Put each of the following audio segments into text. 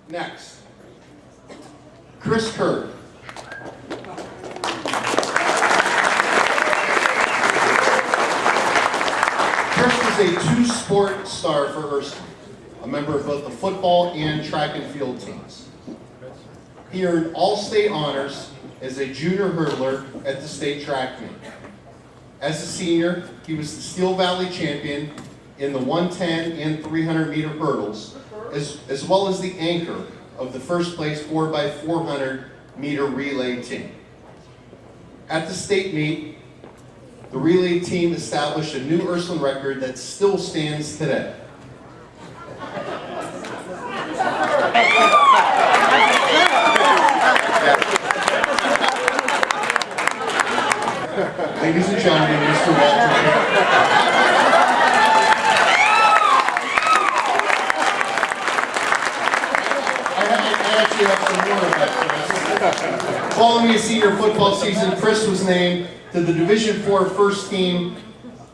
Next, Chris Kerr. Chris was a two-sport star for Ursuline, a member of both the football and track and field teams. He earned all-state honors as a junior hurdler at the state track meet. As a senior, he was the Steel Valley champion in the 110 and 300 meter hurdles, as well as the anchor of the first place 4x400 meter relay team. At the state meet, the relay team established a new Ursuline record that still stands today. Ladies and gentlemen, Mr. Walter Kerr. I actually have some more of that. Following his senior football season, Chris was named to the Division IV First Team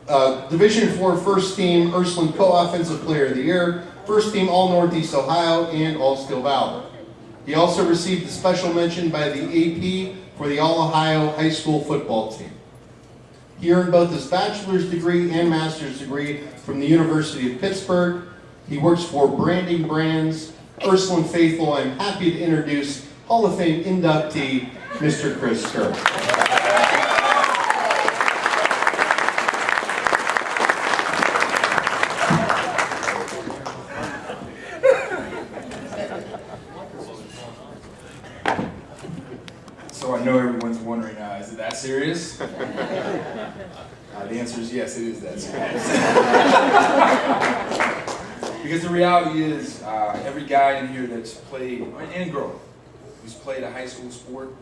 Ursuline Co-Offensive Player of the Year, First Team All-Northeast Ohio, and All-Steel Valley. He also received a special mention by the AP for the All-Ohio High School football team. He earned both his bachelor's degree and master's degree from the University of Pittsburgh. He works for Branding Brands, Ursuline Faithful. I'm happy to introduce Hall of Fame inductee, Mr. Chris Kerr. So I know everyone's wondering, is it that serious? The answer is yes, it is that serious. Because the reality is, every guy in here that's played, and girl, who's played a high school sport,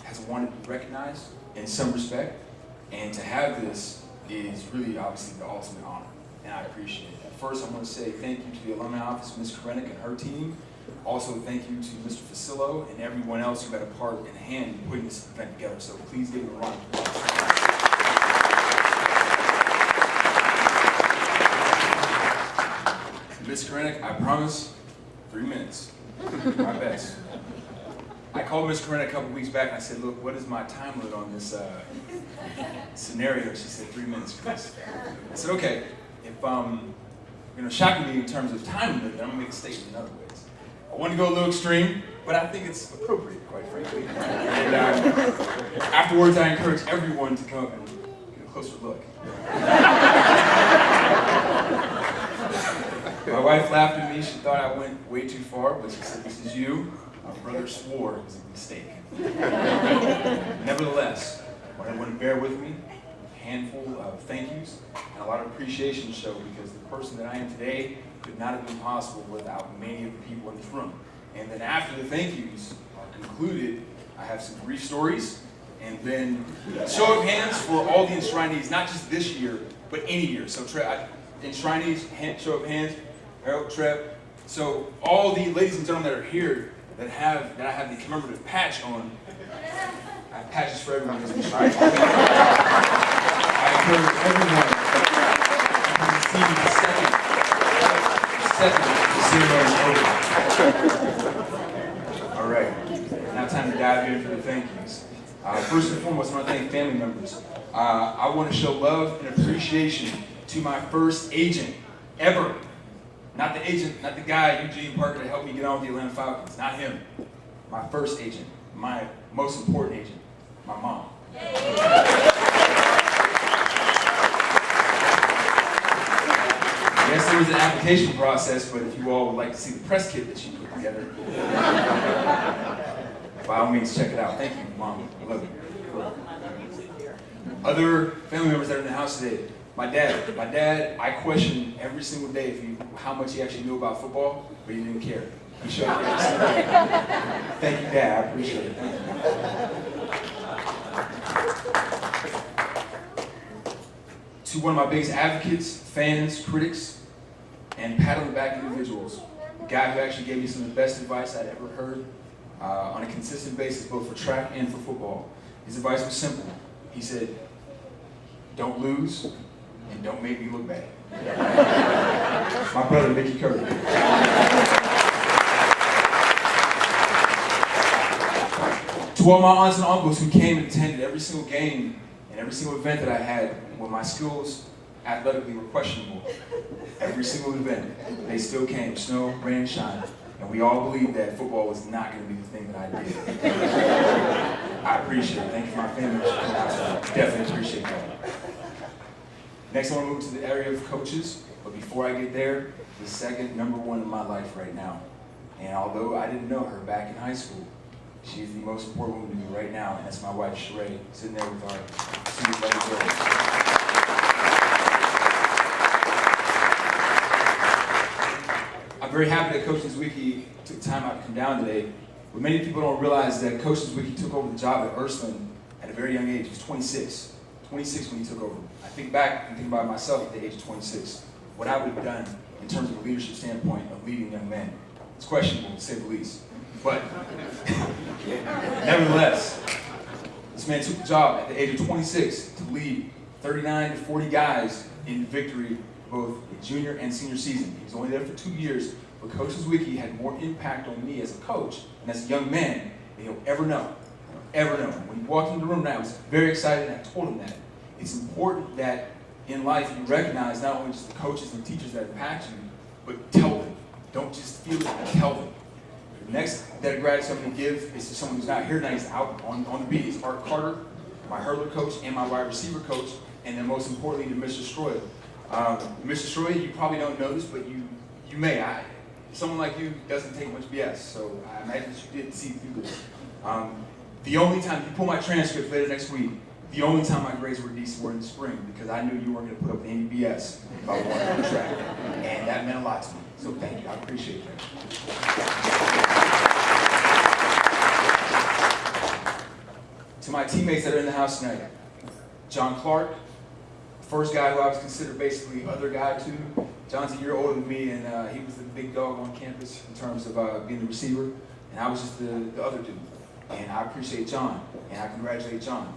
has wanted to be recognized in some respect, and to have this is really obviously the ultimate honor, and I appreciate it. First, I want to say thank you to the alumni office, Ms. Krennick and her team. Also, thank you to Mr. Facillo and everyone else who had a part in hand in putting this event together. So please give them a round of applause. Ms. Krennick, I promise, 3 minutes. My best. I called Ms. Krennick a couple weeks back and I said, look, what is my time limit on this scenario? She said 3 minutes, Chris. I said, okay, if you're going to shock me in terms of time limit, I'm going to make a statement in other ways. I want to go a little extreme, but I think it's appropriate, quite frankly. And afterwards, I encourage everyone to come and get a closer look. My wife laughed at me. She thought I went way too far, but she said, this is you. My brother swore it was a mistake. Nevertheless, what I want to bear with me, a handful of thank yous and a lot of appreciation to show, because the person that I am today could not have been possible without many of the people in this room. And then after the thank yous are concluded, I have some brief stories, and then a show of hands for all the enshrinees, not just this year, but any year. So enshrinees, show of hands, Harold, Trev. So all the ladies and gentlemen that are here that I have the commemorative patch on, I have patches for everyone who's enshrined. I encourage everyone to see me the ceremony over. All right, now time to dive in for the thank yous. First and foremost, I want to thank family members. I want to show love and appreciation to my first agent ever. Not the agent, not the guy, Eugene Parker, that helped me get on with the Atlanta Falcons. Not him. My first agent, my most important agent, my mom. Yes, there was an application process, but if you all would like to see the press kit that she put together, by all means, check it out. Thank you, Mom. I love you. Other family members that are in the house today. My dad, I question every single day how much he actually knew about football, but he didn't care. He showed me. Thank you, Dad. I appreciate it. Thank you. To one of my biggest advocates, fans, critics, and pat on the back individuals, the guy who actually gave me some of the best advice I'd ever heard on a consistent basis, both for track and for football. His advice was simple. He said, don't lose, and don't make me look bad. My brother, Mickey Curry. To all my aunts and uncles who came and attended every single game and every single event that I had when my skills athletically were questionable, every single event, they still came, snow, rain, shine. And we all believed that football was not going to be the thing that I did. I appreciate it. Thank you for my family for coming out tonight. Definitely appreciate that. Next, I want to move to the area of coaches. But before I get there, the second number one in my life right now. And although I didn't know her back in high school, she is the most important woman to me right now, and that's my wife, Sheree, sitting there with our two little girls. I'm very happy that Coach Nzwiki took time out to come down today. But many people don't realize that Coach Nzwiki took over the job at Ursuline at a very young age. He was 26. 26 when he took over. I think back and think about myself at the age of 26. What I would have done in terms of a leadership standpoint of leading young men. It's questionable, to say the least. But nevertheless, this man took the job at the age of 26 to lead 39 to 40 guys in victory both the junior and senior season. He was only there for 2 years, but Coach Nzwiki had more impact on me as a coach and as a young man than he'll ever know. Ever know. When he walked into the room tonight, I was very excited, and I told him that. It's important that in life you recognize not only just the coaches and teachers that impact you, but tell them. Don't just feel it, but tell them. The next debt of gratitude I'm going to give is to someone who's not here tonight. He's out on the beat. It's Art Carter, my hurler coach and my wide receiver coach, and then most importantly to Mr. Stroy. Mr. Stroy, you probably don't know this, but you may. Someone like you doesn't take much BS, so I imagine that you did see through this. The only time, you pull my transcript later next week, the only time my grades were decent were in the spring, because I knew you weren't going to put up any BS about walking on the track, and that meant a lot to me. So thank you, I appreciate that. To my teammates that are in the house tonight, John Clark, first guy who I was considered basically other guy to. John's a year older than me, and he was the big dog on campus in terms of being the receiver, and I was just the other dude. And I appreciate John, and I congratulate John.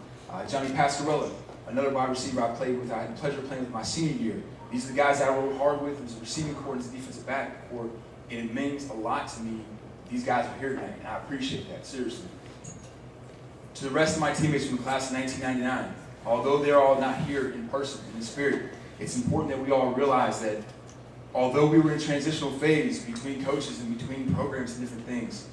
Johnny Pascarella, another wide receiver I played with. I had the pleasure of playing with my senior year. These are the guys I rode hard with. It was a receiving core and a defensive back core, and it means a lot to me. These guys are here tonight, and I appreciate that, seriously. To the rest of my teammates from the class of 1999, although they're all not here in person, in the spirit, it's important that we all realize that although we were in a transitional phase between coaches and between programs and different things,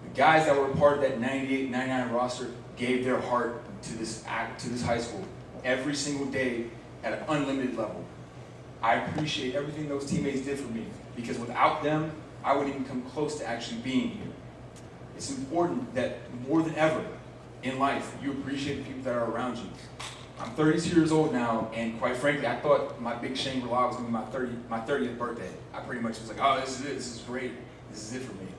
the guys that were a part of that 98, 99 roster gave their heart to this high school every single day at an unlimited level. I appreciate everything those teammates did for me, because without them, I wouldn't even come close to actually being here. It's important that more than ever in life, you appreciate the people that are around you. I'm 32 years old now, and quite frankly, I thought my big Shangri-La was going to be my 30th birthday. I pretty much was like, oh, this is it, this is great, this is it for me.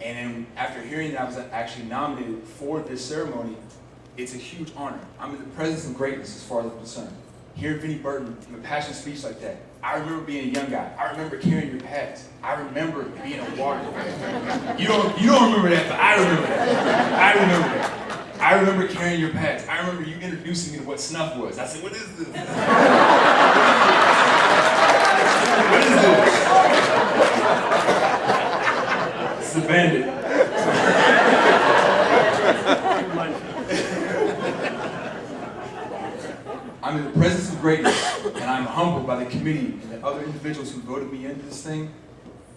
And then after hearing that I was actually nominated for this ceremony, it's a huge honor. I'm in the presence of greatness as far as I'm concerned. Hearing Vinnie Burton give a passionate speech like that. I remember being a young guy. I remember carrying your pads. I remember being a water. You don't remember that, but I remember that. I remember that. I remember carrying your pads. I remember you introducing me to what snuff was. I said, what is this? What is this? It's the Bandit. I'm in the presence of greatness, and I'm humbled by the committee and the other individuals who voted me into this thing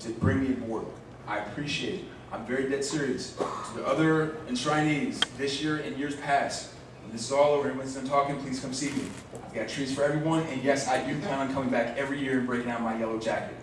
to bring me aboard. I appreciate it. I'm very dead serious. To the other enshrinees this year and years past, when this is all over and when I'm talking, please come see me. I've got treats for everyone, and yes, I do plan on coming back every year and breaking out my yellow jacket.